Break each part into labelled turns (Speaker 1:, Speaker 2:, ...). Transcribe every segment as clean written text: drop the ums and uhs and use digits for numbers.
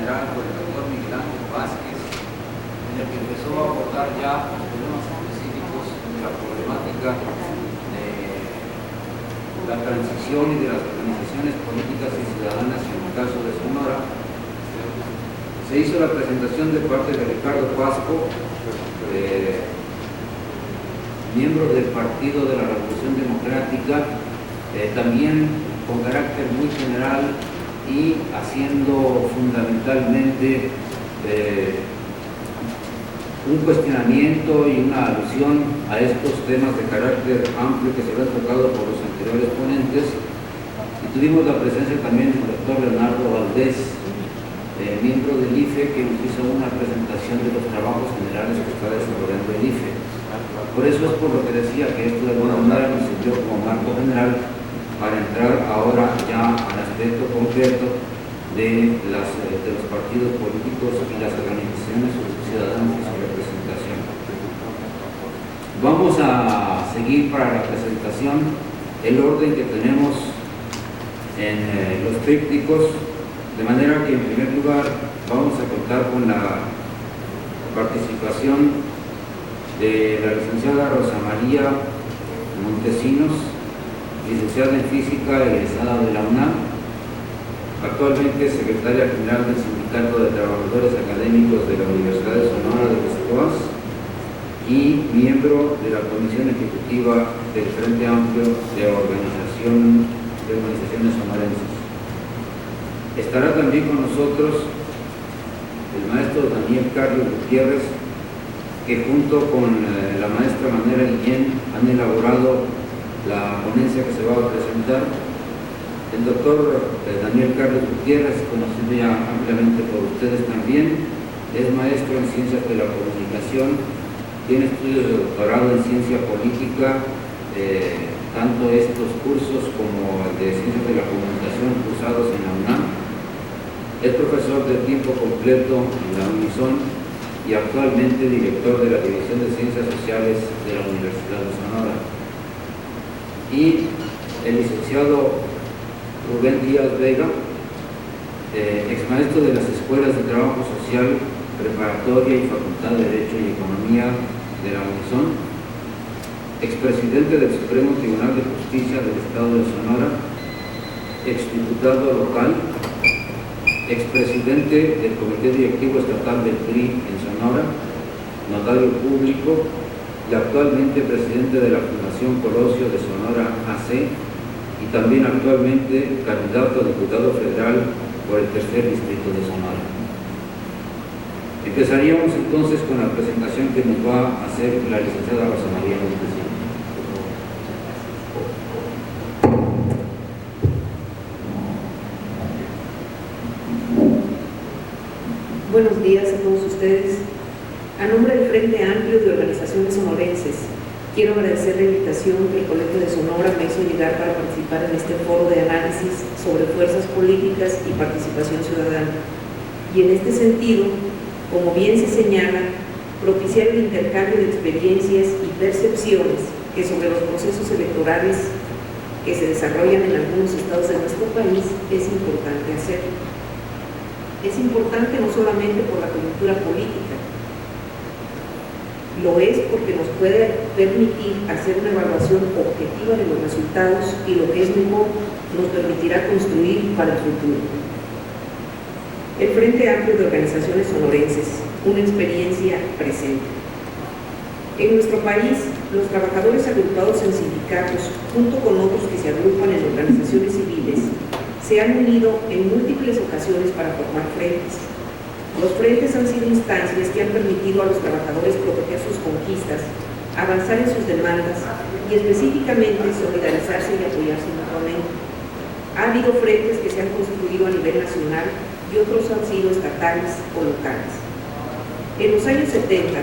Speaker 1: general por el doctor Miguel Ángel Vázquez, en el que empezó a abordar ya problemas específicos de la problemática de la transición y de las organizaciones políticas y ciudadanas en el caso de Sonora. Se hizo la presentación de parte de Ricardo Pasco, miembro del Partido de la Revolución Democrática, también con carácter muy general y haciendo fundamentalmente un cuestionamiento y una alusión a estos temas de carácter amplio que se habían tocado por los anteriores ponentes. Y tuvimos la presencia también del doctor Leonardo Valdés, miembro del IFE, que nos hizo una presentación de los trabajos generales que está desarrollando el IFE. Por eso es por lo que decía que esto de alguna manera nos sirvió como marco general para entrar ahora ya al aspecto concreto de los partidos políticos y las organizaciones ciudadanas y su representación. Vamos a seguir para la presentación el orden que tenemos en los trípticos, de manera que en primer lugar vamos a contar con la participación de la licenciada Rosa María Montesinos, licenciada en Física egresada de la UNAM, actualmente secretaria general del Sindicato de Trabajadores Académicos de la Universidad de Sonora de los Coas y miembro de la Comisión Ejecutiva del Frente Amplio de Organizaciones Sonorenses. Estará también con nosotros el maestro Daniel Carlos Gutiérrez, que junto con la maestra Manera Guillén han elaborado la ponencia que se va a presentar. El doctor Daniel Carlos Gutiérrez, conocido ya ampliamente por ustedes también, es maestro en Ciencias de la Comunicación, tiene estudios de doctorado en Ciencia Política, tanto estos cursos como el de Ciencias de la Comunicación cursados en la UNAM. Es profesor de tiempo completo en la Unison y actualmente director de la División de Ciencias Sociales de la Universidad de Sonora. Y el licenciado Rubén Díaz Vega, exmaestro de las Escuelas de Trabajo Social, Preparatoria y Facultad de Derecho y Economía de la Unison, expresidente del Supremo Tribunal de Justicia del Estado de Sonora, exdiputado local, expresidente del Comité Directivo Estatal del PRI en Sonora, notario público y actualmente presidente de la Fundación Colosio de Sonora AC y también actualmente candidato a diputado federal por el tercer distrito de Sonora. Empezaríamos entonces con la presentación que nos va a hacer la licenciada Rosa María Montesinos.
Speaker 2: Buenos días a todos ustedes. A nombre del Frente Amplio de Organizaciones Sonorenses, quiero agradecer la invitación que el Colegio de Sonora me hizo llegar para participar en este foro de análisis sobre fuerzas políticas y participación ciudadana. Y en este sentido, como bien se señala, propiciar el intercambio de experiencias y percepciones que sobre los procesos electorales que se desarrollan en algunos estados de nuestro país es importante hacer. Es importante no solamente por la coyuntura política, lo es porque nos puede permitir hacer una evaluación objetiva de los resultados y lo que es mejor, nos permitirá construir para el futuro. El Frente Amplio de Organizaciones Sonorenses, una experiencia presente. En nuestro país, los trabajadores agrupados en sindicatos, junto con otros que se agrupan en organizaciones civiles, se han unido en múltiples ocasiones para formar frentes. Los frentes han sido instancias que han permitido a los trabajadores proteger sus conquistas, avanzar en sus demandas y específicamente solidarizarse y apoyarse mutuamente. Ha habido frentes que se han construido a nivel nacional y otros han sido estatales o locales. En los años 70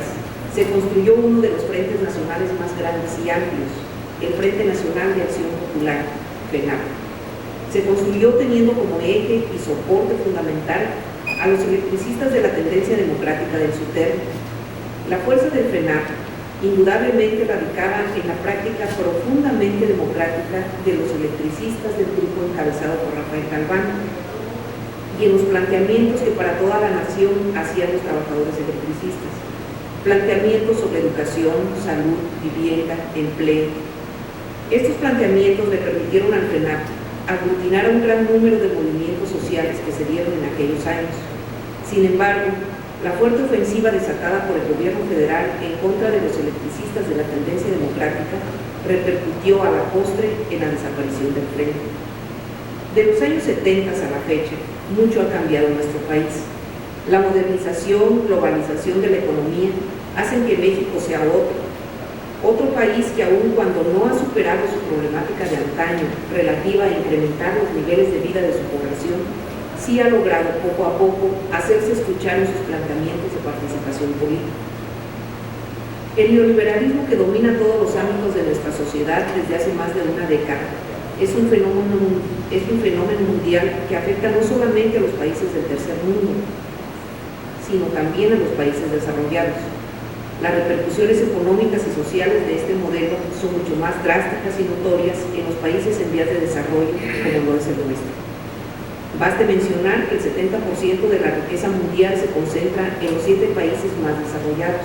Speaker 2: se construyó uno de los frentes nacionales más grandes y amplios, el Frente Nacional de Acción Popular, FENAP. Se construyó teniendo como eje y soporte fundamental a los electricistas de la tendencia democrática del SUTER. La fuerza del FENAP indudablemente radicaba en la práctica profundamente democrática de los electricistas del grupo encabezado por Rafael Galván. y en los planteamientos que para toda la nación hacían los trabajadores electricistas. Planteamientos sobre educación, salud, vivienda, empleo. Estos planteamientos le permitieron al FRENAP aglutinar a un gran número de movimientos sociales que se dieron en aquellos años. Sin embargo, la fuerte ofensiva desatada por el gobierno federal en contra de los electricistas de la tendencia democrática repercutió a la postre en la desaparición del frente. De los años 70 a la fecha, mucho ha cambiado en nuestro país. La modernización, globalización de la economía hacen que México sea otro país que aun cuando no ha superado su problemática de antaño relativa a incrementar los niveles de vida de su población, sí ha logrado poco a poco hacerse escuchar en sus planteamientos de participación política. El neoliberalismo que domina todos los ámbitos de nuestra sociedad desde hace más de una década es un fenómeno mundial que afecta no solamente a los países del tercer mundo, sino también a los países desarrollados. Las repercusiones económicas y sociales de este modelo son mucho más drásticas y notorias en los países en vías de desarrollo como lo es el nuestro. Baste mencionar que el 70% de la riqueza mundial se concentra en los 7 países más desarrollados: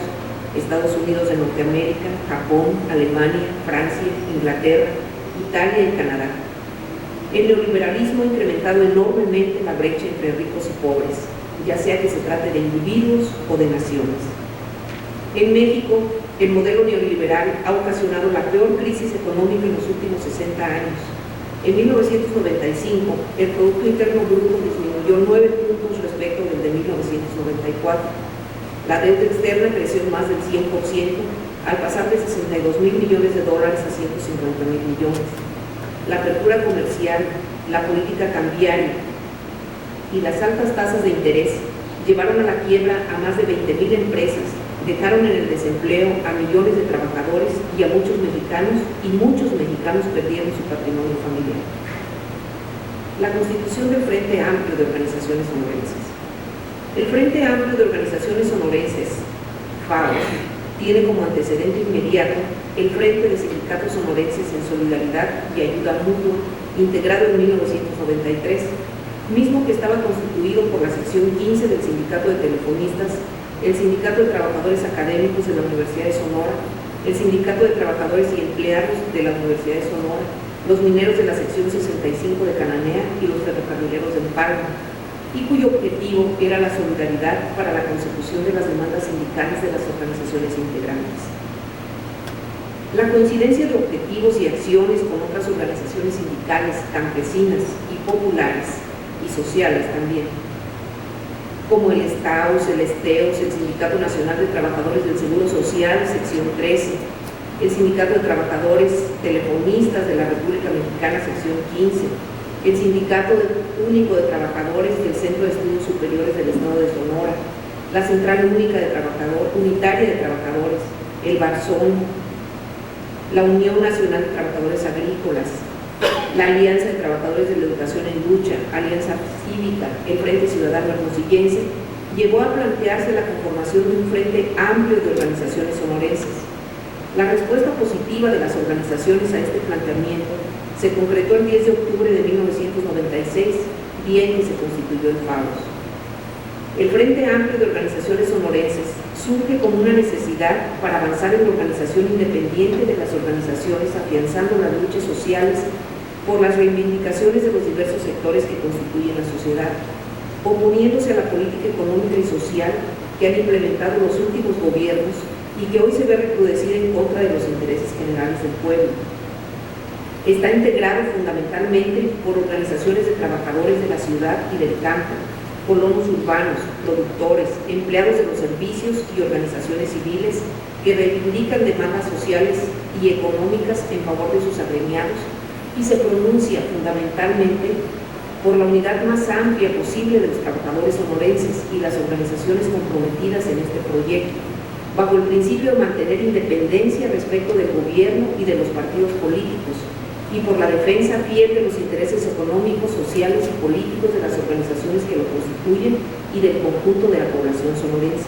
Speaker 2: Estados Unidos de Norteamérica, Japón, Alemania, Francia, Inglaterra, Italia y Canadá. El neoliberalismo ha incrementado enormemente la brecha entre ricos y pobres, ya sea que se trate de individuos o de naciones. En México, el modelo neoliberal ha ocasionado la peor crisis económica en los últimos 60 años. En 1995, el Producto Interno Bruto disminuyó 9 puntos respecto del de 1994. La deuda externa creció en más del 100%, al pasar de $62,000 millones a $150,000 millones. La apertura comercial, la política cambiaria y las altas tasas de interés llevaron a la quiebra a más de 20,000 empresas, dejaron en el desempleo a millones de trabajadores y a muchos mexicanos perdieron su patrimonio familiar. La constitución del Frente Amplio de Organizaciones Sonorenses. El Frente Amplio de Organizaciones Sonorenses, FAO, tiene como antecedente inmediato el Frente de Sindicatos Sonorenses en Solidaridad y Ayuda Mutua, integrado en 1993, mismo que estaba constituido por la sección 15 del Sindicato de Telefonistas, el Sindicato de Trabajadores Académicos de la Universidad de Sonora, el Sindicato de Trabajadores y Empleados de la Universidad de Sonora, los mineros de la sección 65 de Cananea y los ferrocarrileros del Palma, y cuyo objetivo era la solidaridad para la consecución de las demandas sindicales de las organizaciones integrantes. La coincidencia de objetivos y acciones con otras organizaciones sindicales, campesinas y populares y sociales también, como el STAUS, el STEOS, el Sindicato Nacional de Trabajadores del Seguro Social, sección 13, el Sindicato de Trabajadores Telefonistas de la República Mexicana, sección 15, el Sindicato Único de Trabajadores del Centro de Estudios Superiores del Estado de Sonora, la Central Unitaria de Trabajadores, el Barzón, la Unión Nacional de Trabajadores Agrícolas, la Alianza de Trabajadores de la Educación en Lucha, Alianza Cívica, el Frente Ciudadano Hermosillense, llevó a plantearse la conformación de un frente amplio de organizaciones sonorenses. La respuesta positiva de las organizaciones a este planteamiento se concretó el 10 de octubre de 1996, día en que se constituyó el FAO. El Frente Amplio de Organizaciones Sonorenses surge como una necesidad para avanzar en la organización independiente de las organizaciones, afianzando las luchas sociales por las reivindicaciones de los diversos sectores que constituyen la sociedad, oponiéndose a la política económica y social que han implementado los últimos gobiernos y que hoy se ve recrudecida en contra de los intereses generales del pueblo. Está integrado fundamentalmente por organizaciones de trabajadores de la ciudad y del campo, colonos urbanos, productores, empleados de los servicios y organizaciones civiles que reivindican demandas sociales y económicas en favor de sus agremiados, y se pronuncia fundamentalmente por la unidad más amplia posible de los trabajadores sonorenses y las organizaciones comprometidas en este proyecto, bajo el principio de mantener independencia respecto del gobierno y de los partidos políticos, y por la defensa fiel de los intereses económicos, sociales y políticos de las organizaciones que lo constituyen y del conjunto de la población sonorense,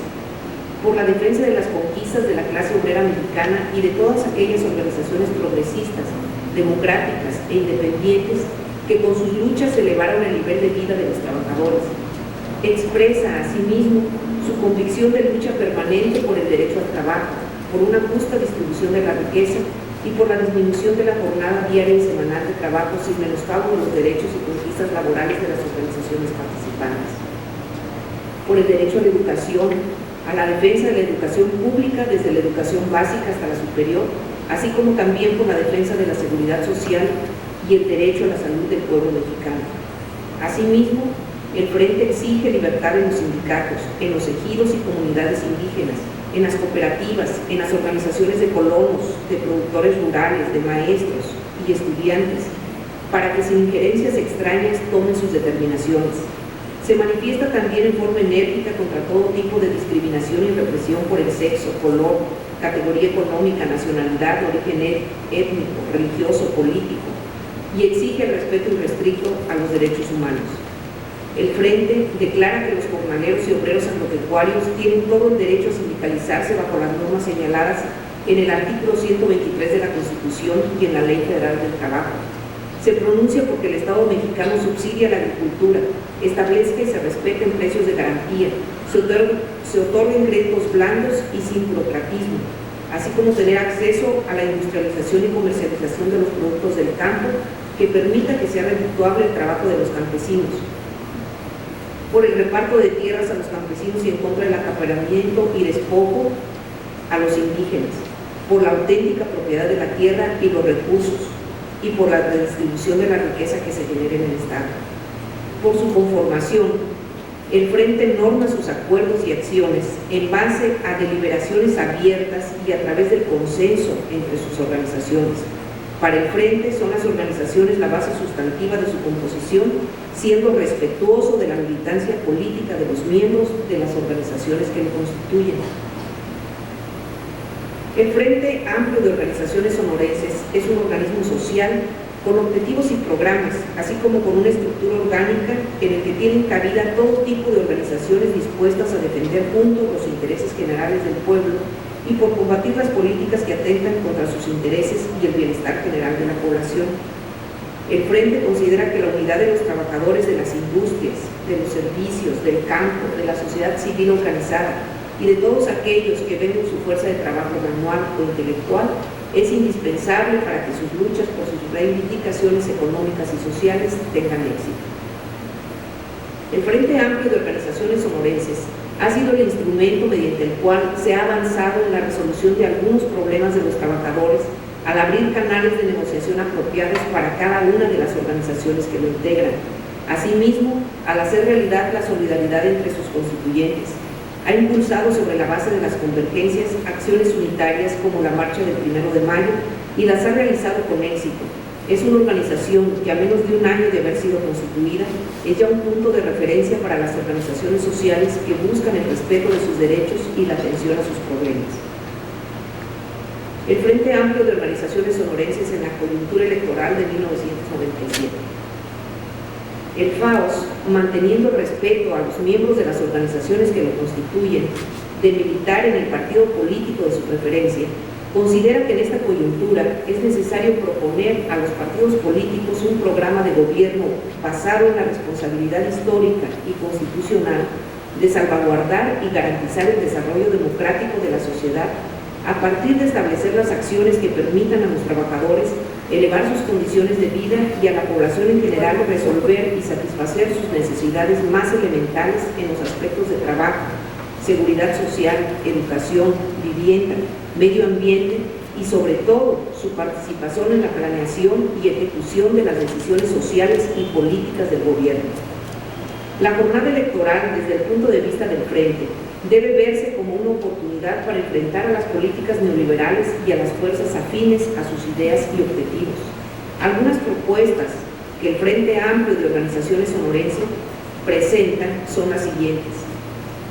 Speaker 2: por la defensa de las conquistas de la clase obrera mexicana y de todas aquellas organizaciones progresistas, democráticas e independientes que con sus luchas elevaron el nivel de vida de los trabajadores trabajadores. Expresa asimismo su convicción de lucha permanente por el derecho al trabajo, por una justa distribución de la riqueza y por la disminución de la jornada diaria y semanal de trabajo sin menoscabo de los derechos y conquistas laborales de las organizaciones participantes. Por el derecho a la educación, a la defensa de la educación pública desde la educación básica hasta la superior, así como también por la defensa de la seguridad social y el derecho a la salud del pueblo mexicano. Asimismo, el Frente exige libertad en los sindicatos, en los ejidos y comunidades indígenas, en las cooperativas, en las organizaciones de colonos, de productores rurales, de maestros y estudiantes, para que sin injerencias extrañas tomen sus determinaciones. Se manifiesta también en forma enérgica contra todo tipo de discriminación y represión por el sexo, color, categoría económica, nacionalidad, origen étnico, religioso, político, y exige el respeto irrestricto a los derechos humanos. El Frente declara que los jornaleros y obreros agropecuarios tienen todo el derecho a sindicalizarse bajo las normas señaladas en el artículo 123 de la Constitución y en la Ley Federal del Trabajo. Se pronuncia porque el Estado mexicano subsidia la agricultura, establezca y se respeten precios de garantía, se otorguen créditos blandos y sin burocratismo, así como tener acceso a la industrialización y comercialización de los productos del campo que permita que sea redituable el trabajo de los campesinos. Por el reparto de tierras a los campesinos y en contra del acaparamiento y despojo a los indígenas, por la auténtica propiedad de la tierra y los recursos, y por la redistribución de la riqueza que se genera en el Estado. Por su conformación, el Frente norma sus acuerdos y acciones en base a deliberaciones abiertas y a través del consenso entre sus organizaciones. Para el Frente son las organizaciones la base sustantiva de su composición, siendo respetuoso de la militancia política de los miembros de las organizaciones que lo constituyen. El Frente Amplio de Organizaciones Sonorenses es un organismo social con objetivos y programas, así como con una estructura orgánica en el que tienen cabida todo tipo de organizaciones dispuestas a defender juntos los intereses generales del pueblo y por combatir las políticas que atentan contra sus intereses y el bienestar general de la población. El Frente considera que la unidad de los trabajadores de las industrias, de los servicios, del campo, de la sociedad civil organizada y de todos aquellos que ven su fuerza de trabajo manual o intelectual es indispensable para que sus luchas por sus reivindicaciones económicas y sociales tengan éxito. El Frente Amplio de Organizaciones Sonorenses ha sido el instrumento mediante el cual se ha avanzado en la resolución de algunos problemas de los trabajadores al abrir canales de negociación apropiados para cada una de las organizaciones que lo integran. Asimismo, al hacer realidad la solidaridad entre sus constituyentes, ha impulsado sobre la base de las convergencias acciones unitarias como la marcha del 1 de mayo y las ha realizado con éxito. Es una organización que a menos de un año de haber sido constituida es ya un punto de referencia para las organizaciones sociales que buscan el respeto de sus derechos y la atención a sus problemas. El Frente Amplio de Organizaciones Sonorenses en la coyuntura electoral de 1997. El FAOS, manteniendo el respeto a los miembros de las organizaciones que lo constituyen, de militar en el partido político de su preferencia, considera que en esta coyuntura es necesario proponer a los partidos políticos un programa de gobierno basado en la responsabilidad histórica y constitucional de salvaguardar y garantizar el desarrollo democrático de la sociedad a partir de establecer las acciones que permitan a los trabajadores elevar sus condiciones de vida y a la población en general resolver y satisfacer sus necesidades más elementales en los aspectos de trabajo, seguridad social, educación, vivienda, medio ambiente y sobre todo su participación en la planeación y ejecución de las decisiones sociales y políticas del gobierno. La jornada electoral, desde el punto de vista del Frente, debe verse como una oportunidad para enfrentar a las políticas neoliberales y a las fuerzas afines a sus ideas y objetivos. Algunas propuestas que el Frente Amplio de Organizaciones Sonorenses presenta son las siguientes: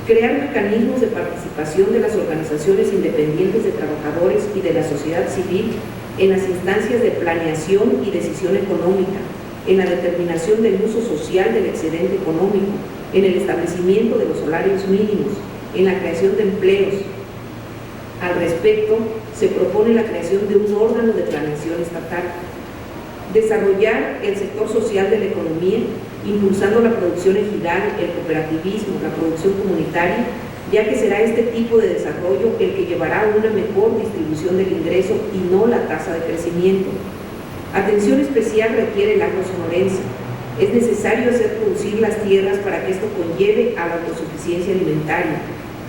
Speaker 2: crear mecanismos de participación de las organizaciones independientes de trabajadores y de la sociedad civil en las instancias de planeación y decisión económica, en la determinación del uso social del excedente económico, en el establecimiento de los salarios mínimos, en la creación de empleos. Al respecto, se propone la creación de un órgano de planeación estatal. Desarrollar el sector social de la economía, impulsando la producción ejidal, el cooperativismo, la producción comunitaria, ya que será este tipo de desarrollo el que llevará a una mejor distribución del ingreso y no la tasa de crecimiento. Atención especial requiere el agro sonorense. Es necesario hacer producir las tierras para que esto conlleve a la autosuficiencia alimentaria.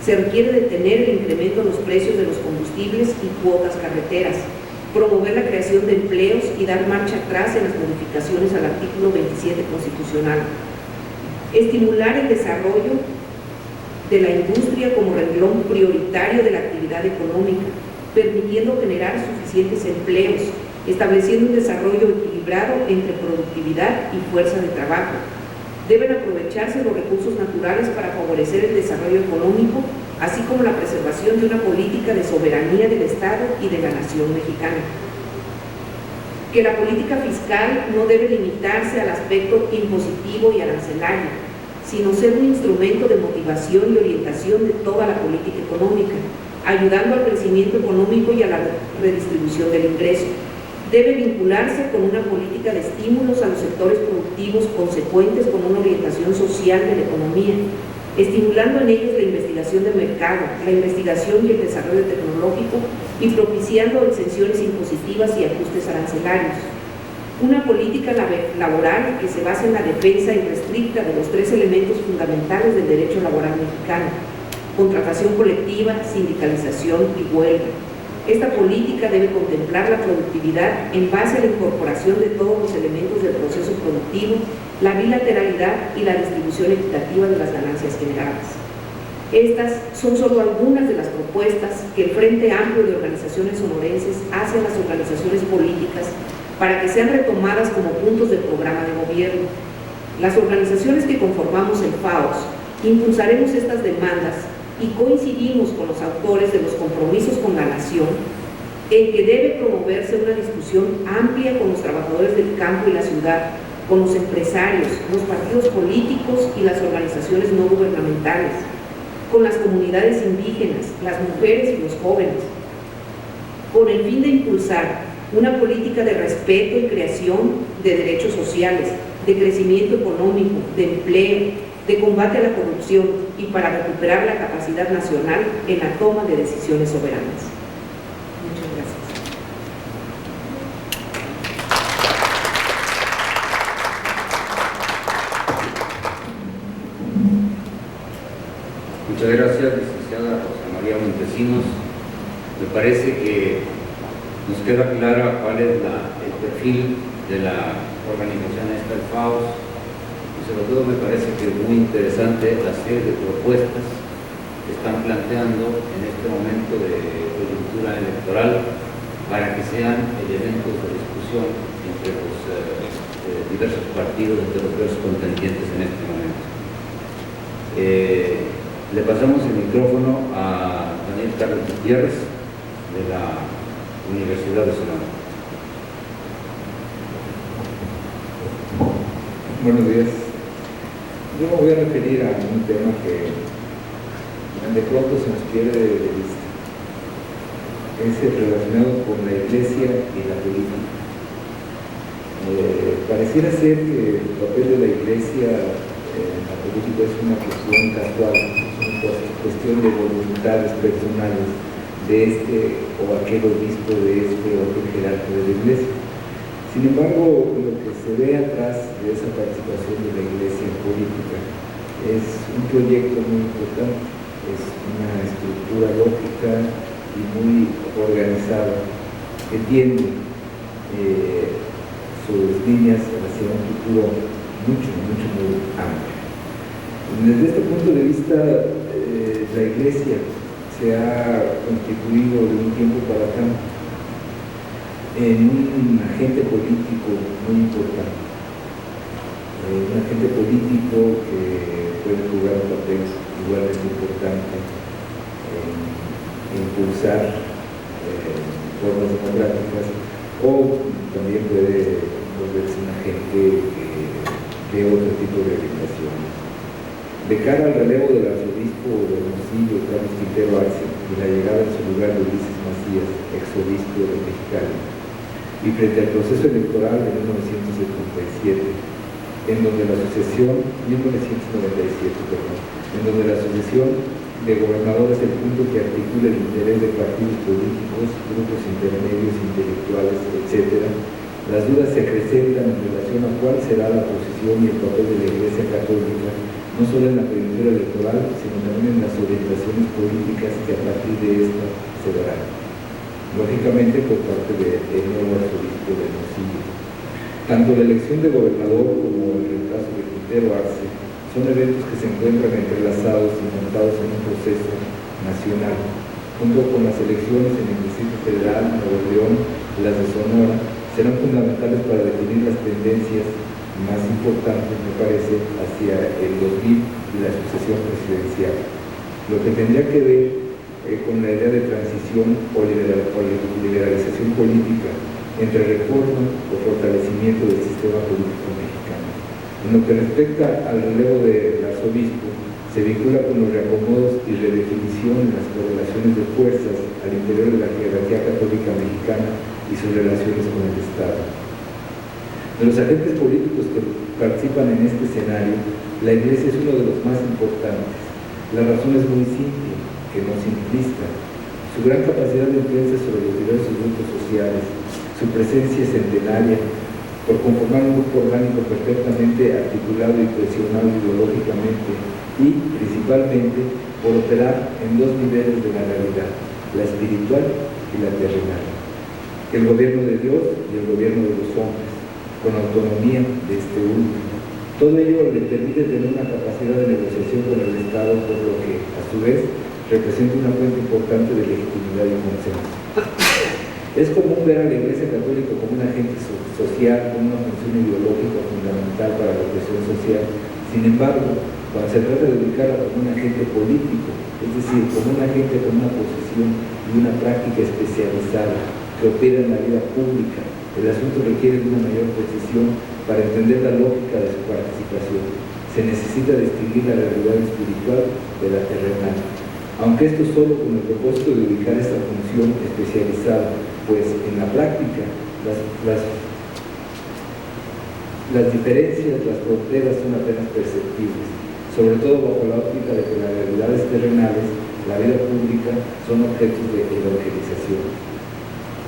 Speaker 2: Se requiere detener el incremento en los precios de los combustibles y cuotas carreteras, promover la creación de empleos y dar marcha atrás en las modificaciones al artículo 27 constitucional. Estimular el desarrollo de la industria como renglón prioritario de la actividad económica, permitiendo generar suficientes empleos, estableciendo un desarrollo equilibrado entre productividad y fuerza de trabajo. Deben aprovecharse los recursos naturales para favorecer el desarrollo económico, así como la preservación de una política de soberanía del Estado y de la nación mexicana. Que la política fiscal no debe limitarse al aspecto impositivo y arancelario, sino ser un instrumento de motivación y orientación de toda la política económica, ayudando al crecimiento económico y a la redistribución del ingreso. Debe vincularse con una política de estímulos a los sectores productivos consecuentes con una orientación social de la economía, estimulando en ellos la investigación de mercado, la investigación y el desarrollo tecnológico y propiciando exenciones impositivas y ajustes arancelarios. Una política laboral que se base en la defensa irrestricta de los tres elementos fundamentales del derecho laboral mexicano: contratación colectiva, sindicalización y huelga. Esta política debe contemplar la productividad en base a la incorporación de todos los elementos del proceso productivo, la bilateralidad y la distribución equitativa de las ganancias generadas. Estas son solo algunas de las propuestas que el Frente Amplio de Organizaciones Sonorenses hace a las organizaciones políticas para que sean retomadas como puntos de programa de gobierno. Las organizaciones que conformamos el FAOS impulsaremos estas demandas y coincidimos con los autores de los compromisos con la nación en que debe promoverse una discusión amplia con los trabajadores del campo y la ciudad, con los empresarios, los partidos políticos y las organizaciones no gubernamentales, con las comunidades indígenas, las mujeres y los jóvenes, con el fin de impulsar una política de respeto y creación de derechos sociales, de crecimiento económico, de empleo, de combate a la corrupción y para recuperar la capacidad nacional en la toma de decisiones soberanas. Muchas gracias.
Speaker 1: Muchas gracias, licenciada Rosa María Montesinos. Me parece que nos queda clara cuál es el perfil de la organización esta, el FAOS. Sobre todo me parece que es muy interesante la serie de propuestas que están planteando en este momento de coyuntura electoral para que sean elementos de discusión entre los diversos partidos, entre los diversos contendientes en este momento. Le pasamos el micrófono a Daniel Carlos Gutiérrez de la Universidad de Sonora.
Speaker 3: Buenos días. Yo me voy a referir a un tema que de pronto se nos pierde de vista. Es relacionado con la Iglesia y la política. Pareciera ser que el papel de la Iglesia en la política es una cuestión casual, es una cuestión de voluntades personales de este o aquel obispo, de este o aquel jerarca de la Iglesia. Sin embargo, lo que se ve atrás de esa participación de la Iglesia en política es un proyecto muy importante, es una estructura lógica y muy organizada que tiende sus líneas hacia un futuro muy amplio. Desde este punto de vista, la Iglesia se ha constituido de un tiempo para acá en un agente político muy importante, un agente político que puede jugar un papel igualmente importante en impulsar formas democráticas, o también puede volverse un agente de otro tipo de orientaciones. De cara al relevo del arzobispo de Hermosillo, Carlos Quintero Arce, y la llegada en su lugar de Ulises Macías, exobispo de Mexicali, y frente al proceso electoral de 1977, en donde la sucesión, 1997, perdón, en donde la sucesión de gobernadores es el punto que articula el interés de partidos políticos, grupos intermedios, intelectuales, etc., las dudas se acrecentan en relación a cuál será la posición y el papel de la Iglesia Católica, no solo en la coyuntura electoral, sino también en las orientaciones políticas que a partir de esta se darán. Lógicamente por parte del nuevo arzobispo de Hermosillo. Tanto la elección de gobernador como el reemplazo de Quintero Arce son eventos que se encuentran entrelazados y montados en un proceso nacional, junto con las elecciones en el Distrito Federal, Nuevo León y las de Sonora, serán fundamentales para definir las tendencias más importantes, me parece, hacia el 2000 y la sucesión presidencial. Lo que tendría que ver con la idea de transición o liberalización política entre reforma o fortalecimiento del sistema político mexicano. En lo que respecta al relevo del arzobispo, se vincula con los reacomodos y redefinición en las correlaciones de fuerzas al interior de la jerarquía católica mexicana y sus relaciones con el Estado. De los agentes políticos que participan en este escenario, la Iglesia es uno de los más importantes. La razón es muy simple, que no simplista. Su gran capacidad de influencia sobre los diversos grupos sociales, su presencia centenaria, por conformar un grupo orgánico perfectamente articulado y cohesionado ideológicamente y, principalmente, por operar en dos niveles de la realidad, la espiritual y la terrenal. El gobierno de Dios y el gobierno de los hombres, con autonomía de este último. Todo ello le permite tener una capacidad de negociación con el Estado, por lo que, a su vez, representa una fuente importante de legitimidad y consenso. Es común ver a la Iglesia Católica como un agente social, con una función ideológica fundamental para la cohesión social. Sin embargo, cuando se trata de ubicarla como un agente político, es decir, como un agente con una posición y una práctica especializada que opera en la vida pública, el asunto requiere de una mayor precisión para entender la lógica de su participación. Se necesita distinguir la realidad espiritual de la terrenal. Aunque esto solo con el propósito de ubicar esta función especializada, pues en la práctica las diferencias, las fronteras son apenas perceptibles, sobre todo bajo la óptica de que las realidades terrenales, la vida pública, son objetos de evangelización.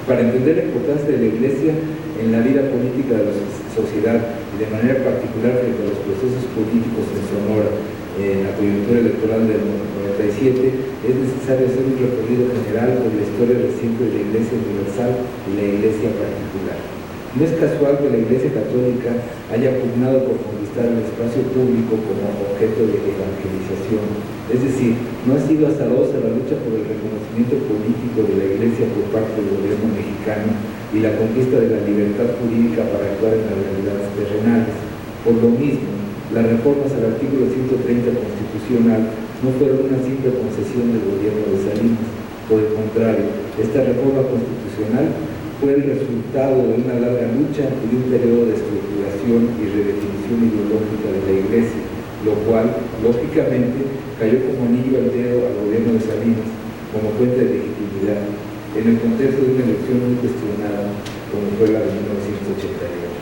Speaker 3: Para entender la importancia de la Iglesia en la vida política de la sociedad y de manera particular frente a los procesos políticos en Sonora, en la coyuntura electoral del 97, es necesario hacer un recorrido general por la historia reciente de la Iglesia Universal y la Iglesia particular. No es casual que la Iglesia Católica haya pugnado por conquistar el espacio público como objeto de evangelización. Es decir, no ha sido azarosa la lucha por el reconocimiento político de la Iglesia por parte del gobierno mexicano y la conquista de la libertad jurídica para actuar en las realidades terrenales. Por lo mismo, las reformas al artículo 130 constitucional no fueron una simple concesión del gobierno de Salinas. Por el contrario, esta reforma constitucional fue el resultado de una larga lucha y de un periodo de estructuración y redefinición ideológica de la Iglesia, lo cual, lógicamente, cayó como anillo al dedo al gobierno de Salinas como fuente de legitimidad, en el contexto de una elección muy cuestionada como fue la de 1988.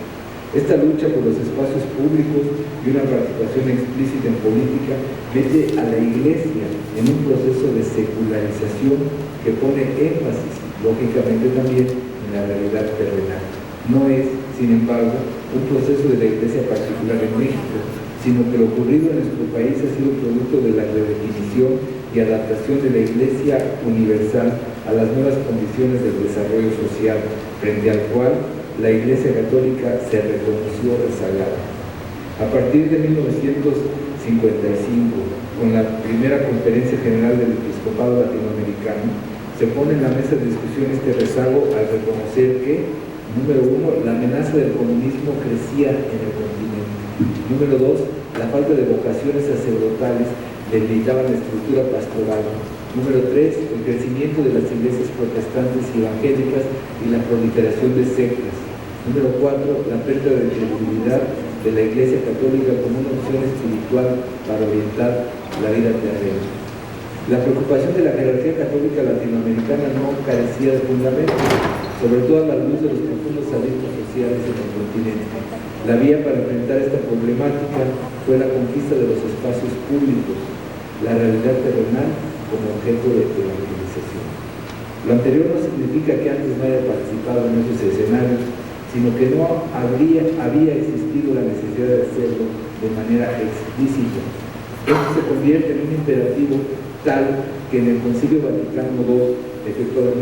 Speaker 3: Esta lucha por los espacios públicos y una participación explícita en política mete a la Iglesia en un proceso de secularización que pone énfasis, lógicamente también, en la realidad terrenal. No es, sin embargo, un proceso de la Iglesia particular en México, sino que lo ocurrido en nuestro país ha sido producto de la redefinición y adaptación de la Iglesia universal a las nuevas condiciones del desarrollo social, frente al cual la Iglesia Católica se reconoció rezagada. A partir de 1955, con la primera Conferencia General del Episcopado Latinoamericano, se pone en la mesa de discusión este rezago al reconocer que, número uno, la amenaza del comunismo crecía en el continente. Número dos, la falta de vocaciones sacerdotales debilitaba la estructura pastoral. Número tres, el crecimiento de las iglesias protestantes y evangélicas y la proliferación de sectas. Número cuatro, la pérdida de credibilidad de la Iglesia Católica como una opción espiritual para orientar la vida terrena. La preocupación de la jerarquía católica latinoamericana no carecía de fundamento. sobre todo a la luz de los profundos abismos sociales en el continente. La vía para enfrentar esta problemática fue la conquista de los espacios públicos, la realidad terrenal como objeto de evangelización. Lo anterior no significa que antes no haya participado en esos escenarios, sino que no había existido la necesidad de hacerlo de manera explícita. Esto se convierte en un imperativo tal que en el Concilio Vaticano II, efectuado en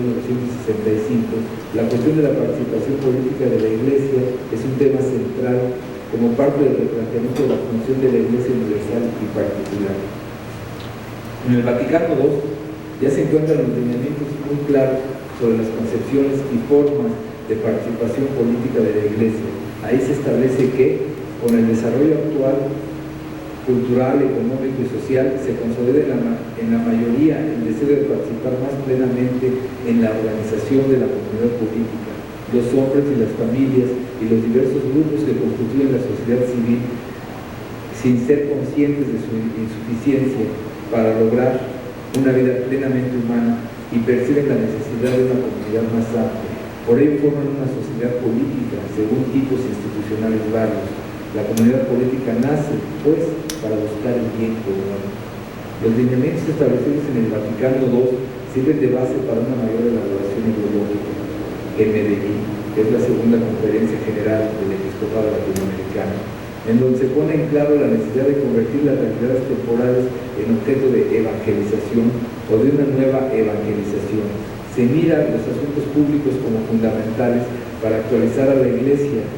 Speaker 3: 1965, la cuestión de la participación política de la Iglesia es un tema central como parte del replanteamiento de la función de la Iglesia universal y particular. En el Vaticano II ya se encuentran los lineamientos muy claros sobre las concepciones y formas de participación política de la Iglesia. Ahí se establece que, con el desarrollo actual cultural, económico y social, se consolida en la mayoría el deseo de participar más plenamente en la organización de la comunidad política, los hombres y las familias y los diversos grupos que constituyen la sociedad civil, sin ser conscientes de su insuficiencia para lograr una vida plenamente humana, y perciben la necesidad de una comunidad más amplia. Por ello forman una sociedad política según tipos institucionales varios. La comunidad política nace, pues, para buscar el bien común. Los lineamientos establecidos en el Vaticano II sirven de base para una mayor elaboración ideológica. En Medellín, que es la segunda conferencia general del Episcopado Latinoamericano, en donde se pone en claro la necesidad de convertir las realidades temporales en objeto de evangelización o de una nueva evangelización. Se mira los asuntos públicos como fundamentales para actualizar a la Iglesia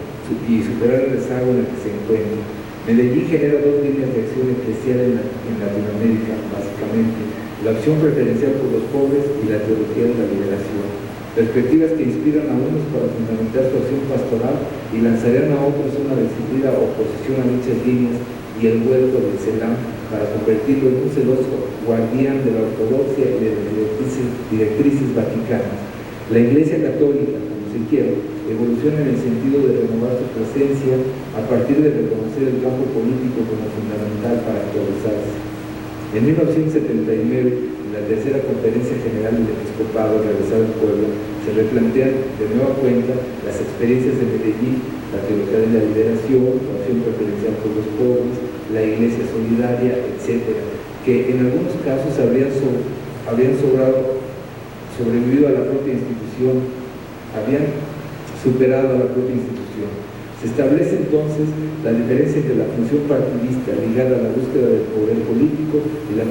Speaker 3: y superar el rezago en el que se encuentra. Medellín genera dos líneas de acción eclesial en Latinoamérica, básicamente: la opción preferencial por los pobres y la teología de la liberación. Perspectivas que inspiran a unos para fundamentar su acción pastoral y lanzarían a otros una decidida oposición a dichas líneas y el vuelco del Selam para convertirlo en un celoso guardián de la ortodoxia y de las directrices vaticanas. La Iglesia Católica, como se quiera, evoluciona en el sentido de renovar su presencia a partir de reconocer el campo político como fundamental para actualizarse. En 1979, en la tercera conferencia general del Episcopado realizada en Puebla, se replantean de nueva cuenta las experiencias de Medellín, la teología de la liberación, la opción preferencial por los pobres, la Iglesia solidaria, etc., que en algunos casos habrían sobrevivido a la propia institución, habían superado a la propia institución. Se establece entonces la diferencia entre la función partidista ligada a la búsqueda del poder político y la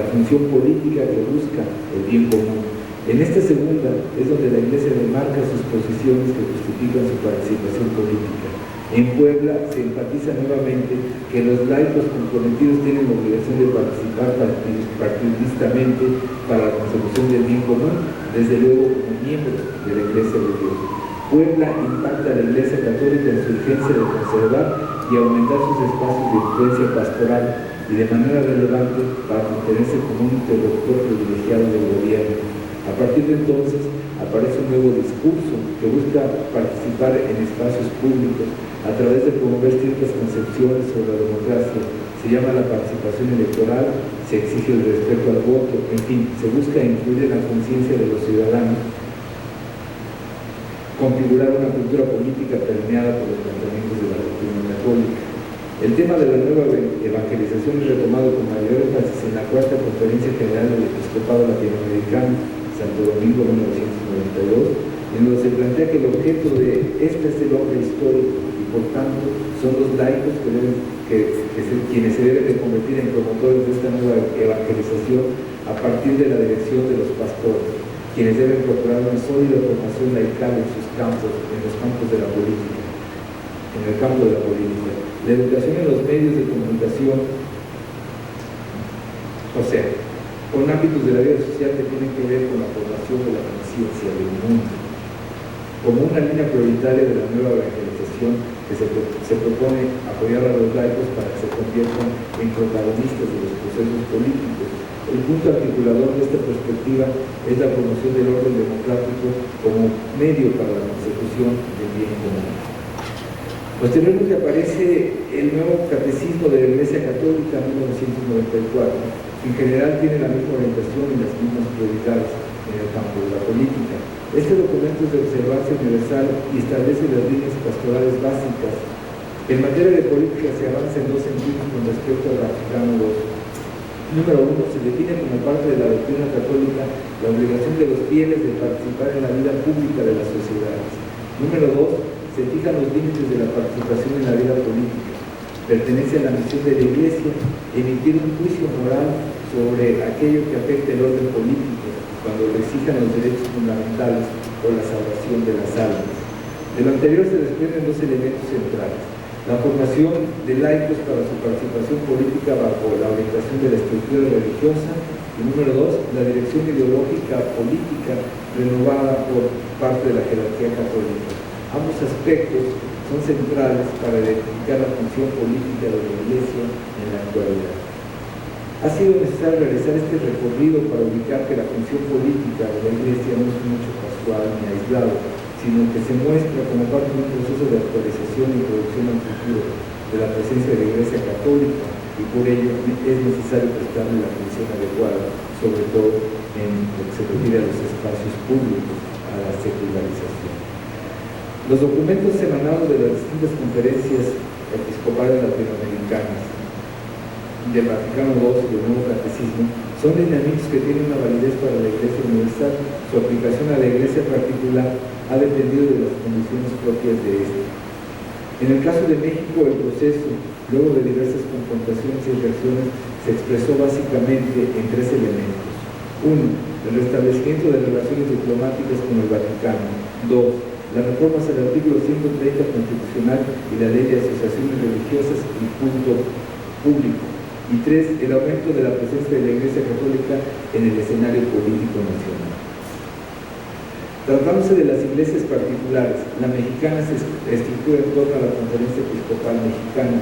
Speaker 3: función política que busca el bien común. En esta segunda es donde la Iglesia demarca sus posiciones que justifican su participación política. En Puebla se enfatiza nuevamente que los laicos comprometidos tienen la obligación de participar partidistamente para la consecución del bien común, desde luego como miembros de la Iglesia de Dios. Puebla impacta a la Iglesia Católica en su urgencia de conservar y aumentar sus espacios de influencia pastoral y de manera relevante para mantenerse como un interlocutor privilegiado del gobierno. A partir de entonces aparece un nuevo discurso que busca participar en espacios públicos a través de promover ciertas concepciones sobre la democracia. Se llama la participación electoral, se exige el respeto al voto, en fin, se busca influir en la conciencia de los ciudadanos, configurar una cultura política permeada por los planteamientos de la doctrina católica. El tema de la nueva evangelización es retomado con mayor énfasis en la cuarta conferencia general del Episcopado Latinoamericano, Santo Domingo 1992, en donde se plantea que el objeto de este es el hombre histórico y por tanto son los laicos quienes se deben de convertir en promotores de esta nueva evangelización a partir de la dirección de los pastores, quienes deben procurar una sólida formación laical en sus campos, en los campos de la política, en el campo de la política. La educación en los medios de comunicación, o sea, con ámbitos de la vida social que tienen que ver con la formación de la conciencia del mundo, como una línea prioritaria de la nueva evangelización que se propone apoyar a los laicos para que se conviertan en protagonistas de los procesos políticos. El punto articulador de esta perspectiva es la promoción del orden democrático como medio para la consecución del bien común. Posteriormente aparece el nuevo Catecismo de la Iglesia Católica 1994, que en general tiene la misma orientación y las mismas prioridades. en el campo de la política. Este documento es de observancia universal y establece las líneas pastorales básicas. En materia de política se avanza en dos sentidos con respecto al Vaticano II. Número uno, se define como parte de la doctrina católica la obligación de los fieles de participar en la vida pública de las sociedades. Número dos, se fijan los límites de la participación en la vida política. Pertenece a la misión de la Iglesia emitir un juicio moral sobre aquello que afecte el orden político, cuando lo exijan los derechos fundamentales o la salvación de las almas. De lo anterior se desprenden dos elementos centrales: la formación de laicos para su participación política bajo la orientación de la estructura religiosa, y número dos, la dirección ideológica política renovada por parte de la jerarquía católica. Ambos aspectos son centrales para identificar la función política de la Iglesia en la actualidad. Ha sido necesario realizar este recorrido para ubicar que la función política de la Iglesia no es un hecho casual ni aislado, sino que se muestra como parte de un proceso de actualización y introducción al futuro de la presencia de la Iglesia católica, y por ello es necesario prestarle la atención adecuada, sobre todo en lo que se refiere a los espacios públicos, a la secularización. Los documentos semanales de las distintas conferencias episcopales latinoamericanas, del Vaticano II y del Nuevo Catecismo, son lineamientos que tienen una validez para la Iglesia universal. Su aplicación a la Iglesia particular ha dependido de las condiciones propias de ésta. En el caso de México, el proceso, luego de diversas confrontaciones y reacciones, se expresó básicamente en tres elementos. 1. El restablecimiento de relaciones diplomáticas con el Vaticano. 2. Las reformas al artículo 130 constitucional y la ley de asociaciones religiosas y culto público. Y 3. El aumento de la presencia de la Iglesia Católica en el escenario político nacional. Tratándose de las iglesias particulares, la mexicana se estructura en torno a la Conferencia Episcopal Mexicana,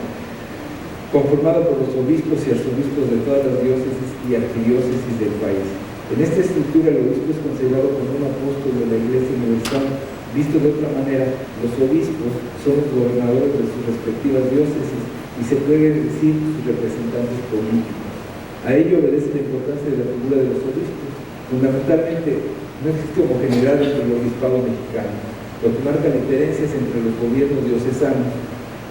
Speaker 3: conformada por los obispos y arzobispos de todas las diócesis y arquidiócesis del país. En esta estructura, el obispo es considerado como un apóstol de la Iglesia Universal. Visto de otra manera, los obispos son los gobernadores de sus respectivas diócesis y se puede decir sus representantes políticos. A ello obedece la importancia de la figura de los obispos. Fundamentalmente, no existe homogeneidad entre el obispado mexicano, lo que marca diferencias entre los gobiernos diocesanos.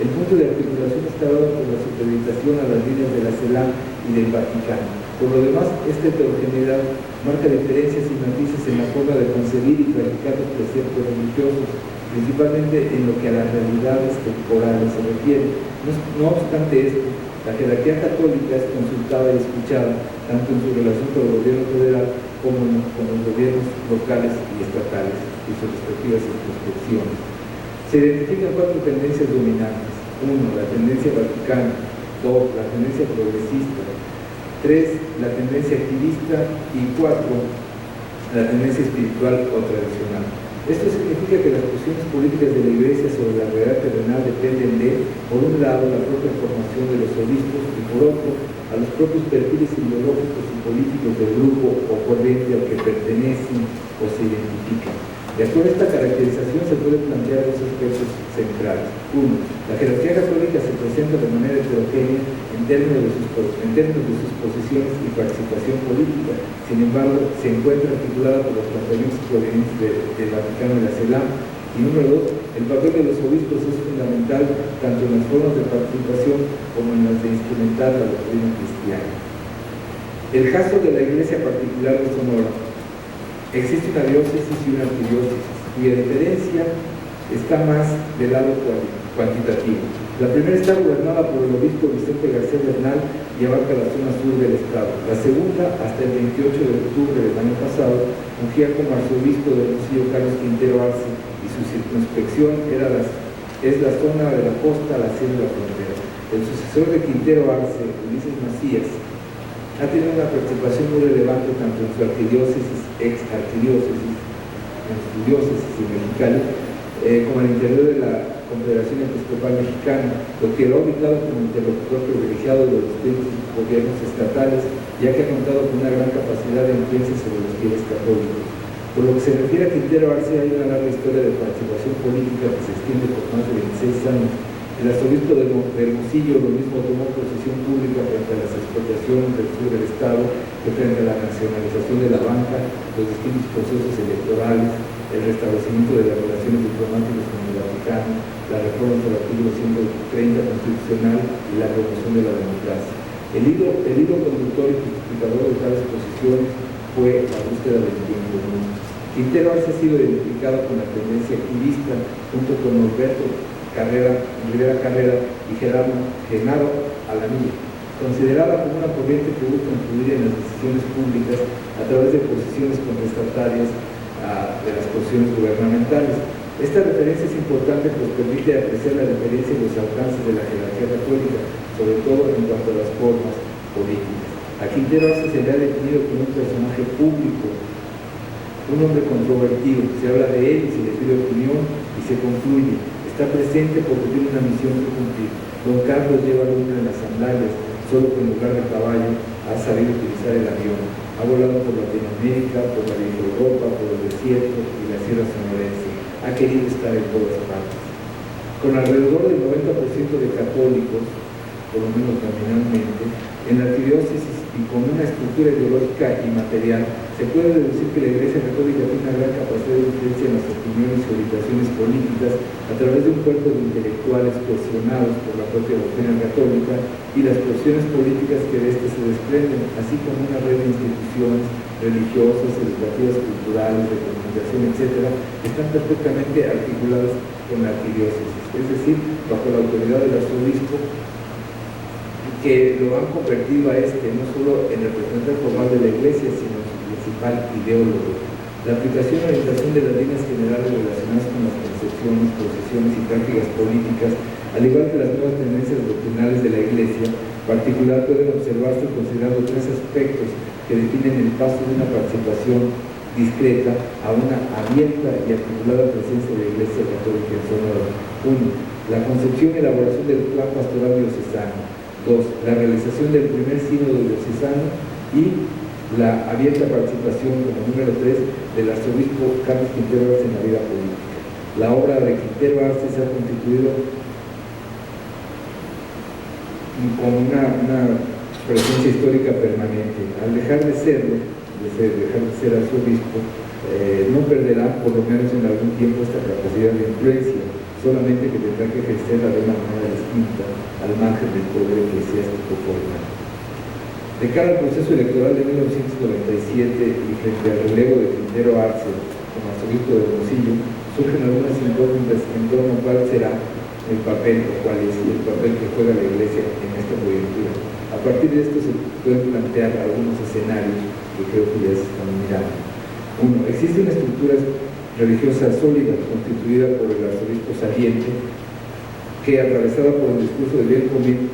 Speaker 3: El punto de articulación está dado por la supeditación a las líneas de la CELAM y del Vaticano. Por lo demás, esta heterogeneidad marca diferencias y matices en la forma de concebir y practicar los preceptos religiosos, principalmente en lo que a las realidades temporales se refiere. No obstante esto, la jerarquía católica es consultada y escuchada tanto en su relación con el gobierno federal como con los gobiernos locales y estatales y sus respectivas circunstancias. Se identifican cuatro tendencias dominantes: 1. La tendencia vaticana; 2. La tendencia progresista; 3. La tendencia activista; y 4. La tendencia espiritual o tradicional. Esto significa que las posiciones políticas de la Iglesia sobre la realidad terrenal dependen de, por un lado, la propia formación de los obispos y, por otro, a los propios perfiles ideológicos y políticos del grupo o corriente al que pertenecen o se identifican. De acuerdo a esta caracterización se pueden plantear dos aspectos centrales. 1. La jerarquía católica se presenta de manera heterogénea en términos de sus posiciones y participación política. Sin embargo, se encuentra articulada por los planteamientos provenientes del Vaticano y la CELAM. Y número 2. El papel de los obispos es fundamental tanto en las formas de participación como en las de instrumentar la doctrina cristiana. El caso de la Iglesia particular de Sonora. Existe una diócesis y una arquidiócesis, cuya diferencia está más del lado cuantitativo. La primera está gobernada por el obispo Vicente García Bernal y abarca la zona sur del estado. La segunda, hasta el 28 de octubre del año pasado, fungía como arzobispo de Hermosillo Carlos Quintero Arce, y su circunspección es la zona de la costa a la sierra de la frontera. El sucesor de Quintero Arce, Ulises Macías, ha tenido una participación muy relevante tanto en su arquidiócesis, ex-arquidiócesis, en su diócesis en Mexicali, como en el interior de la Confederación Episcopal Mexicana, lo que lo ha ubicado como interlocutor privilegiado de los distintos gobiernos estatales, ya que ha contado con una gran capacidad de influencia sobre los fieles católicos. Por lo que se refiere a Quintero Arce, hay una larga historia de participación política que se extiende por más de 26 años, El arzobispo de Hermosillo lo mismo tomó posición pública frente a las expropiaciones del sur del Estado, que frente a la nacionalización de la banca, los distintos procesos electorales, el restablecimiento de las relaciones diplomáticas con el Vaticano, la reforma del artículo 130 constitucional y la promoción de la democracia. El hilo conductor y justificador de tales posiciones fue la búsqueda del bien común. Quintero Arce ha sido identificado con la tendencia activista junto con Norberto Rivera Carrera y Genaro Alamilla, considerada como una corriente que busca influir en las decisiones públicas a través de posiciones contestatarias de las posiciones gubernamentales. Esta referencia es importante pues permite apreciar la diferencia y los alcances de la jerarquía católica, sobre todo en cuanto a las formas políticas. A Quintero Arce se le ha definido como un personaje público, un hombre controvertido. Se habla de él y se le pide opinión y se concluye. Está presente porque tiene una misión que cumplir. Don Carlos lleva luna en las sandalias, solo que en lugar de caballo ha sabido utilizar el avión. Ha volado por Latinoamérica, por la vieja Europa, por los desiertos y la sierra sonorense. Ha querido estar en todas partes. Con alrededor del 90% de católicos, por lo menos nominalmente, en la arquidiócesis y con una estructura ideológica y material, se puede deducir que la Iglesia Católica tiene una gran capacidad de influencia en las opiniones y orientaciones políticas a través de un cuerpo de intelectuales cohesionados por la propia doctrina católica y las posiciones políticas que de éste se desprenden, así como una red de instituciones religiosas, educativas, culturales, de comunicación, etcétera, que están perfectamente articuladas con la arquidiócesis, es decir, bajo la autoridad del arzobispo, que lo han convertido a no solo en representante formal de la Iglesia, sino en su principal ideólogo. La aplicación y orientación de las líneas generales relacionadas con las concepciones, posiciones y prácticas políticas, al igual que las nuevas tendencias doctrinales de la Iglesia, particular pueden observarse considerando tres aspectos que definen el paso de una participación discreta a una abierta y articulada presencia de la Iglesia Católica en Sonora. 1. La concepción y elaboración del plan pastoral diocesano. 2. La realización del primer sínodo diocesano y la abierta participación, como número 3, del arzobispo Carlos Quintero Arce en la vida política. La obra de Quintero Arce se ha constituido como una presencia histórica permanente. Al dejar de serlo, dejar de ser arzobispo, no perderá, por lo menos en algún tiempo, esta capacidad de influencia, solamente que tendrá que ejercerla de una manera distinta al margen del poder eclesiástico formal. De cara al proceso electoral de 1997 y frente al relevo de Quintero Arce como arzobispo de Hermosillo, surgen algunas incógnitas en torno a cuál será el papel, o cuál es el papel que juega la Iglesia en esta coyuntura. A partir de esto se pueden plantear algunos escenarios que creo que ya se están mirando. 1. Existe una estructura religiosa sólida constituida por el arzobispo saliente que, atravesada por el discurso del bien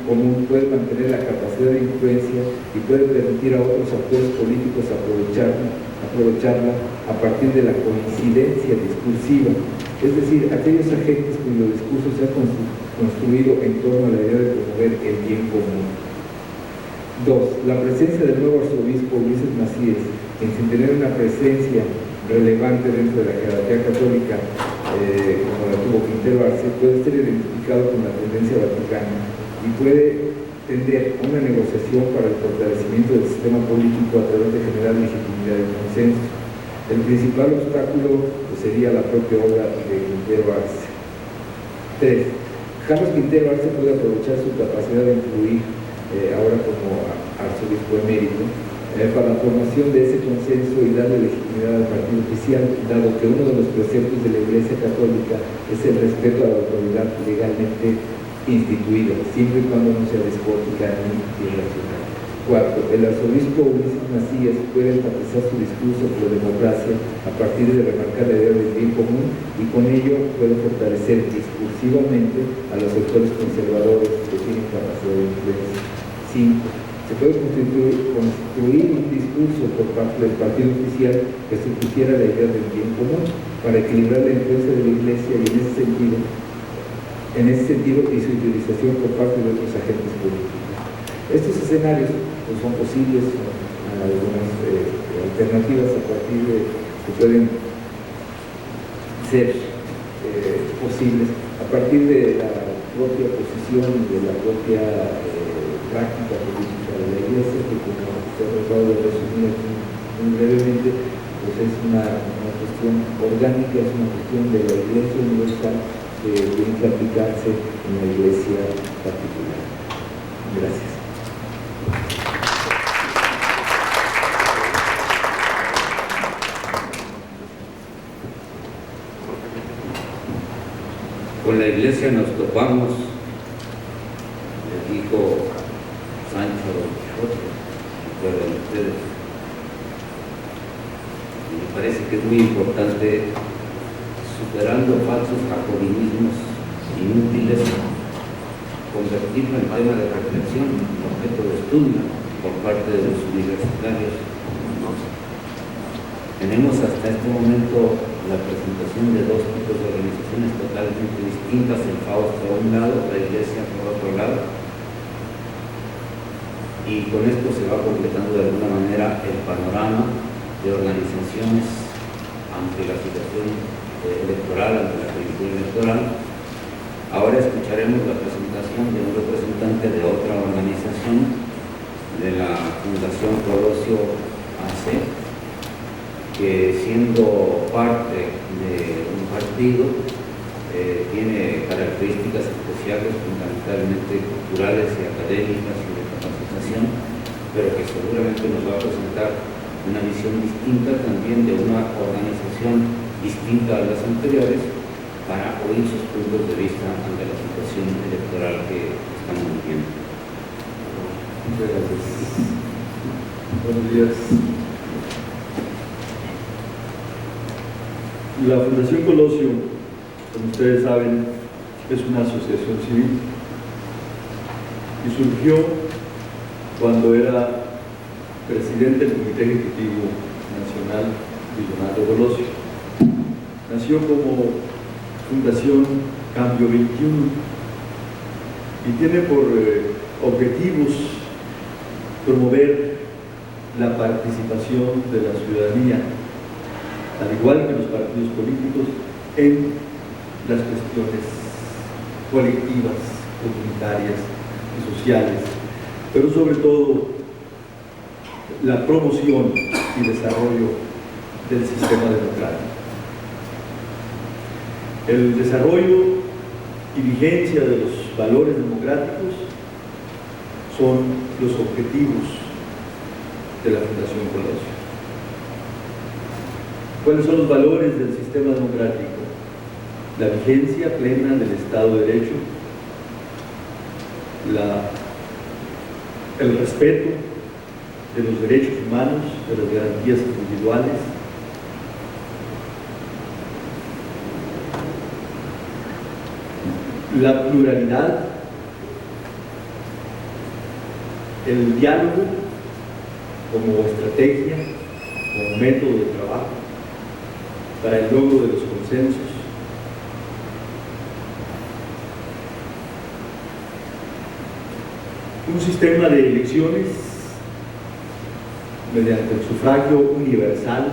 Speaker 3: común, puede mantener la capacidad de influencia y puede permitir a otros actores políticos aprovecharla a partir de la coincidencia discursiva, es decir, aquellos agentes cuyo discurso se ha construido en torno a la idea de promover el bien común. 2. La presencia del nuevo arzobispo Ulises Macías, quien sin tener una presencia relevante dentro de la jerarquía católica, como la tuvo Quintero Arce, puede ser identificado con la tendencia vaticana y puede tender a una negociación para el fortalecimiento del sistema político a través de generar legitimidad y consenso. El principal obstáculo sería la propia obra de Quintero Arce. 3. Carlos Quintero Arce puede aprovechar su capacidad de influir ahora como arzobispo emérito para la formación de ese consenso y darle legitimidad al partido oficial, dado que uno de los preceptos de la Iglesia Católica es el respeto a la autoridad legalmente instituida, siempre y cuando no sea despótica ni irracional. 4. El arzobispo Ulises Macías puede enfatizar su discurso por la democracia a partir de remarcar la idea del bien común y con ello puede fortalecer discursivamente a los sectores conservadores que tienen capacidad de influencia. 5. Se puede construir un discurso por parte del partido oficial que supusiera la idea del bien común para equilibrar la influencia de la Iglesia y en ese sentido y su utilización por parte de otros agentes políticos. Estos escenarios pues, son posibles, son algunas alternativas a partir de que pueden ser posibles a partir de la propia posición y de la propia práctica política de la Iglesia, que como se ha tratado de resumir aquí muy brevemente, pues es una cuestión orgánica, es una cuestión de la Iglesia universal que tiene que aplicarse en la Iglesia particular. Gracias.
Speaker 1: Con la Iglesia nos topamos, le dijo Sancho Don Quijote, recuerden ustedes. Y me parece que es muy importante, superando falsos jacobinismos inútiles, convertirlo en tema de reflexión, en objeto de estudio por parte de los universitarios. Tenemos hasta este momento la presentación de dos tipos de organizaciones totalmente distintas, el FAUST por un lado, la Iglesia por otro lado, y con esto se va completando de alguna manera el panorama de organizaciones ante la situación electoral, ante la coyuntura electoral. Ahora escucharemos la presentación de un representante de otra organización, de la Fundación Colosio AC, que siendo parte de un partido tiene características especiales, fundamentalmente culturales y académicas y de capacitación, pero que seguramente nos va a presentar una visión distinta también de una organización distinta a las anteriores, para oír sus puntos de vista ante la situación electoral que estamos viviendo.
Speaker 3: Muchas gracias. Buenos días.
Speaker 4: La Fundación Colosio, como ustedes saben, es una asociación civil y surgió cuando era presidente del Comité Ejecutivo Nacional Leonardo Colosio. Nació como Fundación Cambio 21 y tiene por objetivos promover la participación de la ciudadanía, al igual que los partidos políticos, en las cuestiones colectivas, comunitarias y sociales, pero sobre todo la promoción y desarrollo del sistema democrático. El desarrollo y vigencia de los valores democráticos son los objetivos de la Fundación Colosio. ¿Cuáles son los valores del sistema democrático? La vigencia plena del Estado de Derecho, el respeto de los derechos humanos, de las garantías individuales, la pluralidad, el diálogo como estrategia, como método de trabajo para el logro de los consensos, un sistema de elecciones mediante el sufragio universal,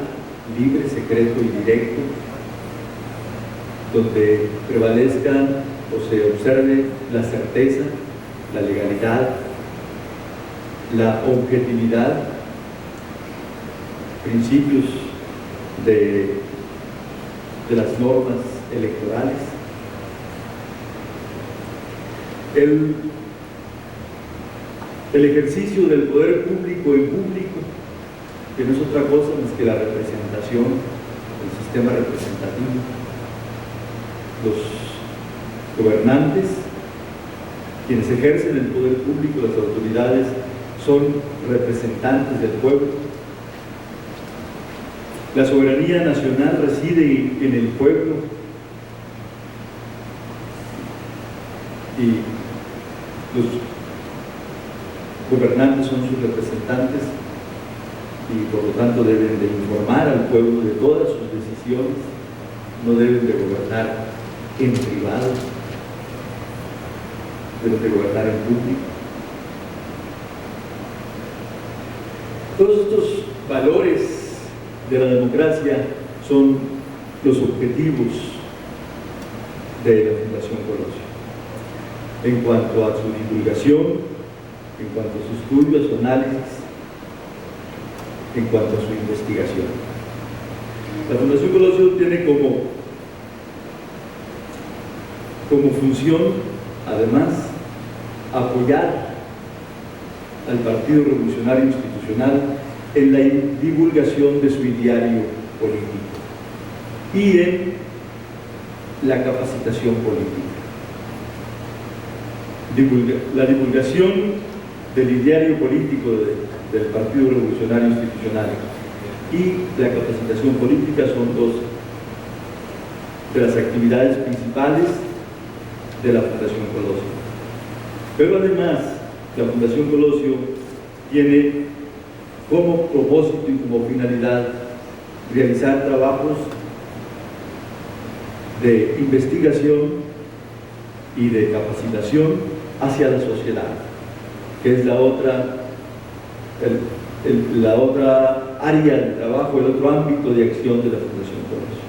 Speaker 4: libre, secreto y directo, donde prevalezcan o se observe la certeza, la legalidad, la objetividad, principios de las normas electorales, el ejercicio del poder público en público, que no es otra cosa más que la representación, el sistema representativo. Los gobernantes, quienes ejercen el poder público, las autoridades, son representantes del pueblo. La soberanía nacional reside en el pueblo y los gobernantes son sus representantes y por lo tanto deben de informar al pueblo de todas sus decisiones, no deben de gobernar en privado, deben de gobernar en público. Todos estos valores de la democracia son los objetivos de la Fundación Colosio. en cuanto a su divulgación, en cuanto a su estudio, a su análisis, en cuanto a su investigación. La Fundación Colosio tiene como función, además, apoyar al Partido Revolucionario Institucional en la divulgación de su ideario político y en la capacitación política. La divulgación del ideario político del Partido Revolucionario Institucional y la capacitación política son dos de las actividades principales de la Fundación Colosio. Pero además, la Fundación Colosio tiene como propósito y como finalidad realizar trabajos de investigación y de capacitación hacia la sociedad, que es la otra área de trabajo, el otro ámbito de acción de la Fundación Colosio.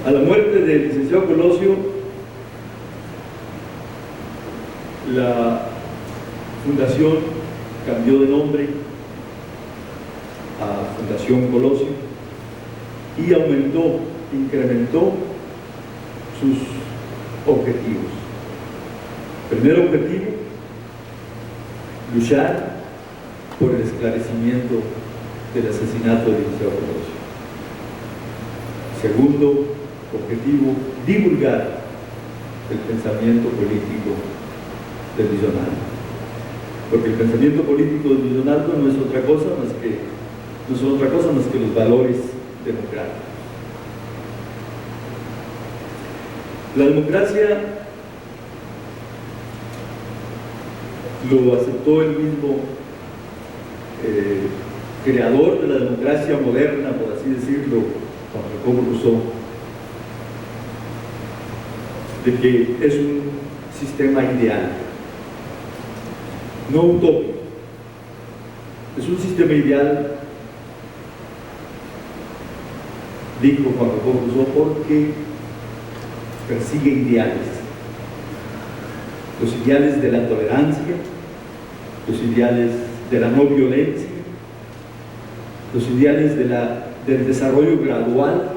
Speaker 4: A la muerte del licenciado Colosio, la Fundación cambió de nombre a Fundación Colosio y incrementó sus objetivos. Primer objetivo, luchar por el esclarecimiento del asesinato del licenciado Colosio. Segundo objetivo, divulgar el pensamiento político del Luis Donaldo, porque el pensamiento político del Luis Donaldo no es otra cosa más que los valores democráticos. La democracia lo aceptó el mismo creador de la democracia moderna, por así decirlo, Juan Jacobo Rousseau, de que es un sistema ideal, no utópico. Es un sistema ideal, dijo Juan Jacobo Rousseau, porque persigue ideales. Los ideales de la tolerancia, los ideales de la no violencia, los ideales del desarrollo gradual,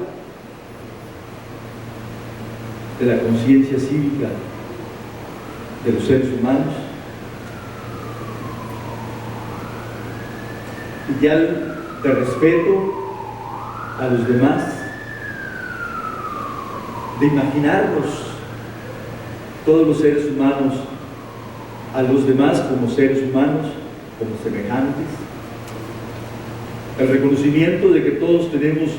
Speaker 4: de la conciencia cívica de los seres humanos, ideal de respeto a los demás, de imaginarnos todos los seres humanos a los demás como seres humanos, como semejantes, el reconocimiento de que todos tenemos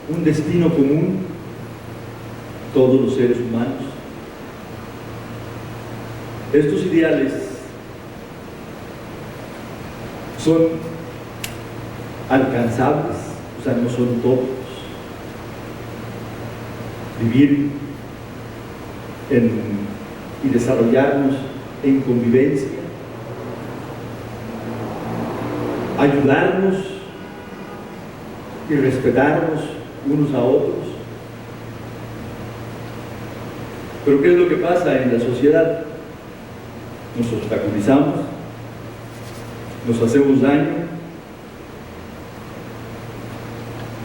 Speaker 4: un destino común, todos los seres humanos. Estos ideales son alcanzables, o sea, no son utópicos. Vivir y desarrollarnos en convivencia, ayudarnos y respetarnos unos a otros. Pero ¿qué es lo que pasa en la sociedad? Nos obstaculizamos, nos hacemos daño,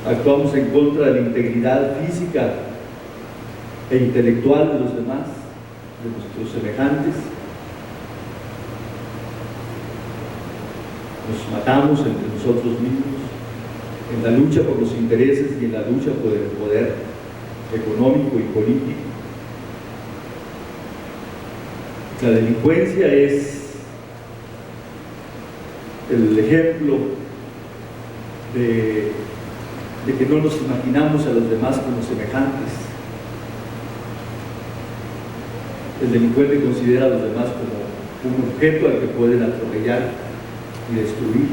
Speaker 4: actuamos en contra de la integridad física e intelectual de los demás, de nuestros semejantes. Nos matamos entre nosotros mismos en la lucha por los intereses y en la lucha por el poder económico y político. La delincuencia es el ejemplo de que no nos imaginamos a los demás como semejantes. El delincuente considera a los demás como un objeto al que pueden atropellar y destruir.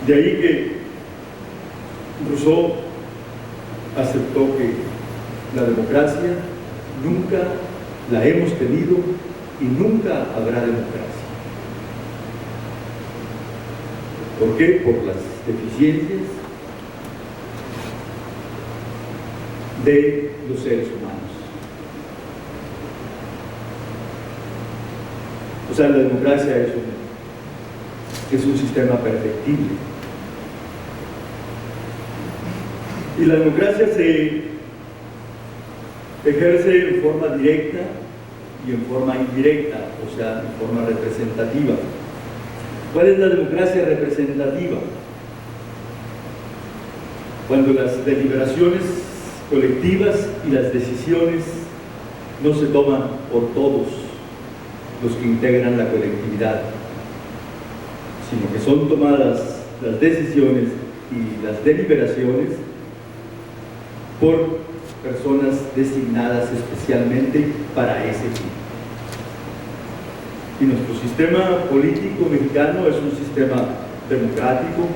Speaker 4: De ahí que Rousseau aceptó que la democracia nunca la hemos tenido y nunca habrá democracia. ¿Por qué? Por las deficiencias de los seres humanos. O sea, la democracia es un sistema perfectible. Y la democracia se ejerce en forma directa y en forma indirecta, o sea, en forma representativa. ¿Cuál es la democracia representativa? Cuando las deliberaciones colectivas y las decisiones no se toman por todos los que integran la colectividad, sino que son tomadas las decisiones y las deliberaciones por personas designadas especialmente para ese fin. Y nuestro sistema político mexicano es un sistema democrático,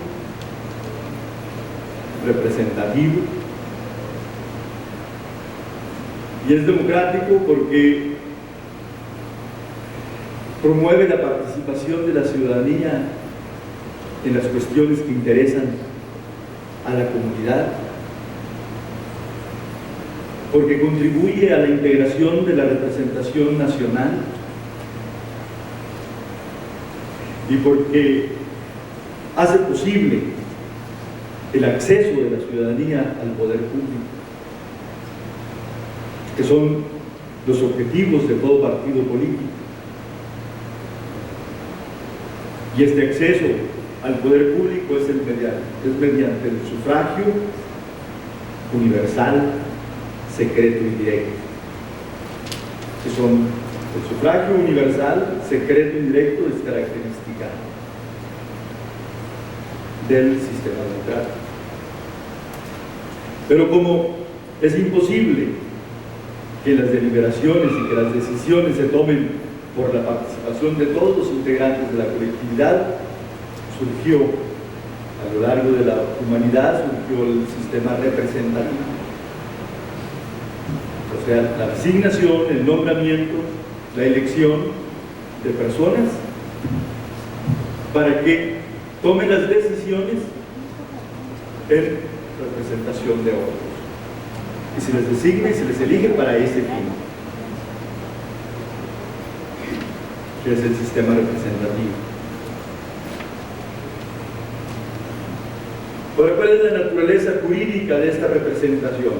Speaker 4: representativo, y es democrático porque promueve la participación de la ciudadanía en las cuestiones que interesan a la comunidad, porque contribuye a la integración de la representación nacional y porque hace posible el acceso de la ciudadanía al poder público, que son los objetivos de todo partido político. Y este acceso al poder público es mediante el sufragio universal, secreto y directo, que son el sufragio universal, secreto y directo, es característica del sistema democrático. Pero como es imposible que las deliberaciones y que las decisiones se tomen por la participación de todos los integrantes de la colectividad, surgió a lo largo de la humanidad, surgió el sistema representativo. O sea, la designación, el nombramiento, la elección de personas para que tomen las decisiones en representación de otros. Y se les designa y se les elige para ese fin, que es el sistema representativo. Ahora, ¿cuál es la naturaleza jurídica de esta representación?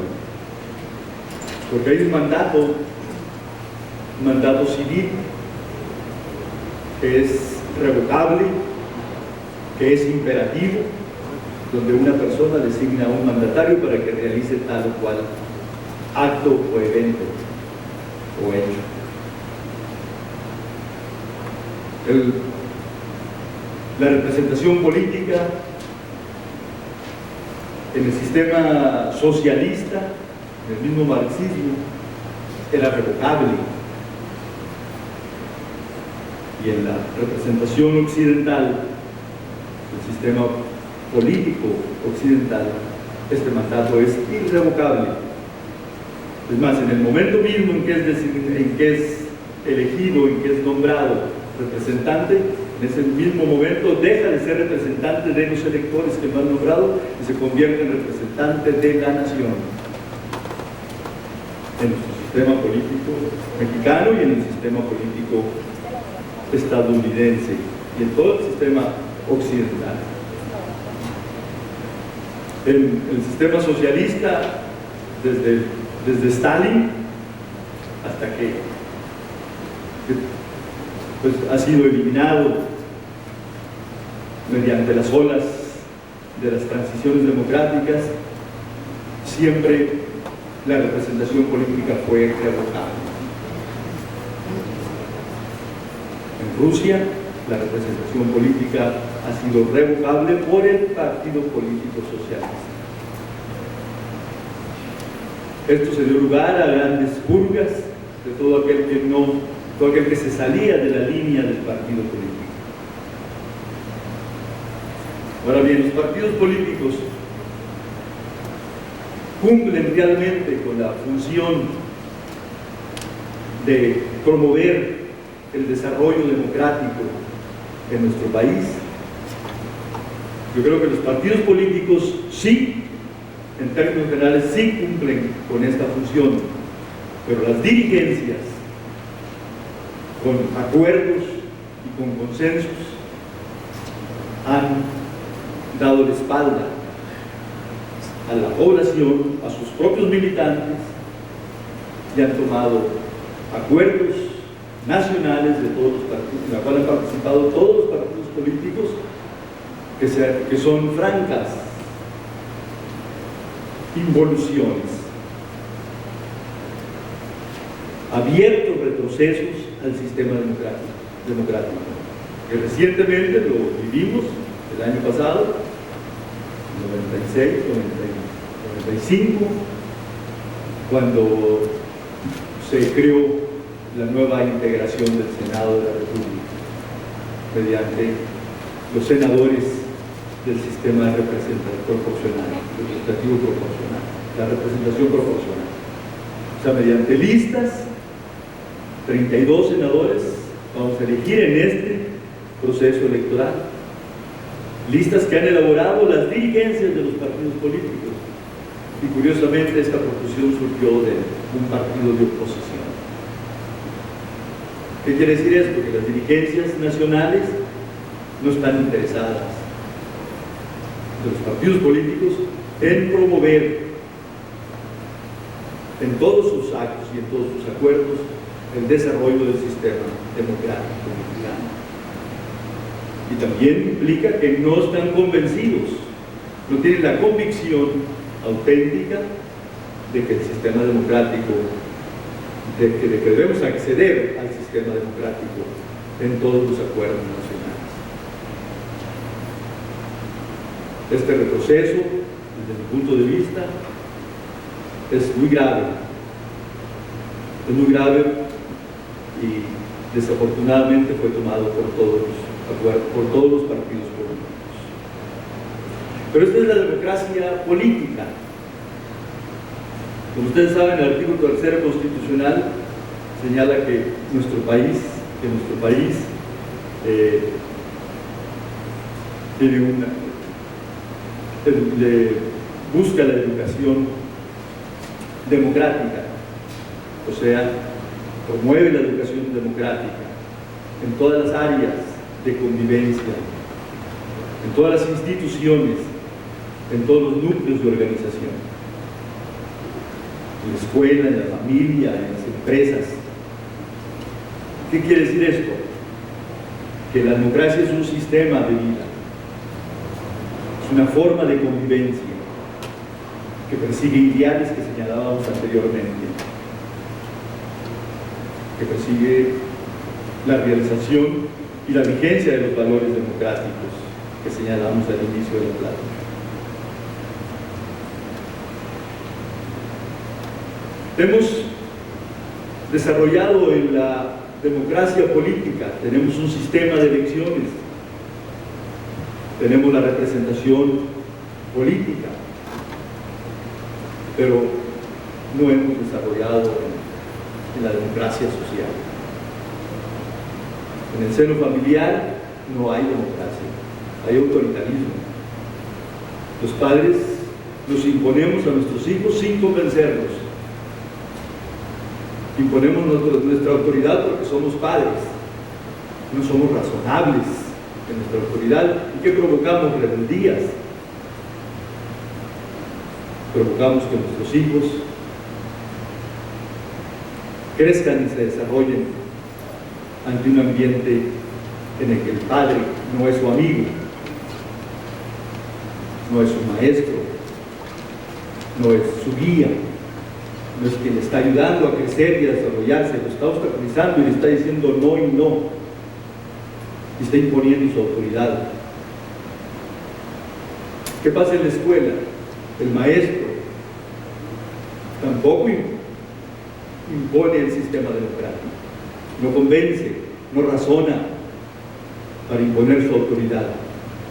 Speaker 4: Porque hay un mandato civil, que es revocable, que es imperativo, donde una persona designa a un mandatario para que realice tal o cual acto o evento o hecho. La representación política en el sistema socialista, en el mismo marxismo, era revocable, y en la representación occidental, el sistema político occidental, este mandato es irrevocable. Es más, en el momento mismo en que es elegido, en que es nombrado representante, en ese mismo momento deja de ser representante de los electores que lo han nombrado y se convierte en representante de la nación. En nuestro sistema político mexicano y en el sistema político estadounidense y en todo el sistema occidental. En el sistema socialista, desde Stalin hasta que pues, ha sido eliminado mediante las olas de las transiciones democráticas, siempre la representación política fue revocable. En Rusia, la representación política ha sido revocable por el Partido Político Socialista. Esto se dio lugar a grandes purgas de todo aquel que se salía de la línea del partido político. Ahora bien, los partidos políticos cumplen realmente con la función de promover el desarrollo democrático en nuestro país. Yo creo que los partidos políticos sí, en términos generales, sí cumplen con esta función, pero las dirigencias, con acuerdos y con consensos, han dado la espalda a la población, a sus propios militantes, y han tomado acuerdos nacionales de todos los partidos, en la cual han participado todos los partidos políticos, que son francas involuciones, abiertos retrocesos al sistema democrático, que recientemente lo vivimos el año pasado, 96, 95, cuando se creó la nueva integración del Senado de la República mediante los senadores del sistema representativo proporcional, la representación proporcional. O sea, mediante listas, 32 senadores vamos a elegir en este proceso electoral, listas que han elaborado las dirigencias de los partidos políticos. Y curiosamente esta proposición surgió de un partido de oposición. ¿Qué quiere decir esto? Que las dirigencias nacionales no están interesadas, de los partidos políticos, en promover en todos sus actos y en todos sus acuerdos el desarrollo del sistema democrático mexicano. Y también implica que no están convencidos, no tienen la convicción auténtica de que el sistema democrático, de que debemos acceder al sistema democrático en todos los acuerdos nacionales. Este retroceso, desde mi punto de vista, es muy grave. Es muy grave y desafortunadamente fue tomado por todos los partidos políticos. Pero esta es la democracia política. Como ustedes saben, el artículo 3 constitucional señala que nuestro país busca la educación democrática, o sea, promueve la educación democrática en todas las áreas de convivencia, en todas las instituciones, en todos los núcleos de organización, en la escuela, en la familia, en las empresas. ¿Qué quiere decir esto? Que la democracia es un sistema de vida, es una forma de convivencia que persigue ideales que señalábamos anteriormente, que persigue la realización y la vigencia de los valores democráticos que señalábamos al inicio de la plática. Hemos desarrollado en la democracia política, tenemos un sistema de elecciones, tenemos la representación política, pero no hemos desarrollado en la democracia social. En el seno familiar no hay democracia, hay autoritarismo. Los padres nos imponemos a nuestros hijos sin convencerlos. Imponemos nuestra autoridad porque somos padres, no somos razonables en nuestra autoridad. ¿Y qué provocamos? Rebeldías. Provocamos que nuestros hijos crezcan y se desarrollen ante un ambiente en el que el padre no es su amigo, no es su maestro, no es su guía, no es quien le está ayudando a crecer y a desarrollarse, lo está obstaculizando y le está diciendo no y no, y está imponiendo su autoridad. ¿Qué pasa en la escuela? El maestro tampoco impone el sistema democrático, no convence, no razona para imponer su autoridad.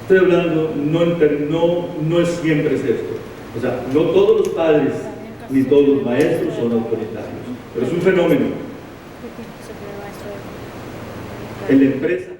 Speaker 4: Estoy hablando, no es siempre es esto. O sea, no todos los padres ni todos los maestros son autoritarios, pero es un fenómeno. En la empresa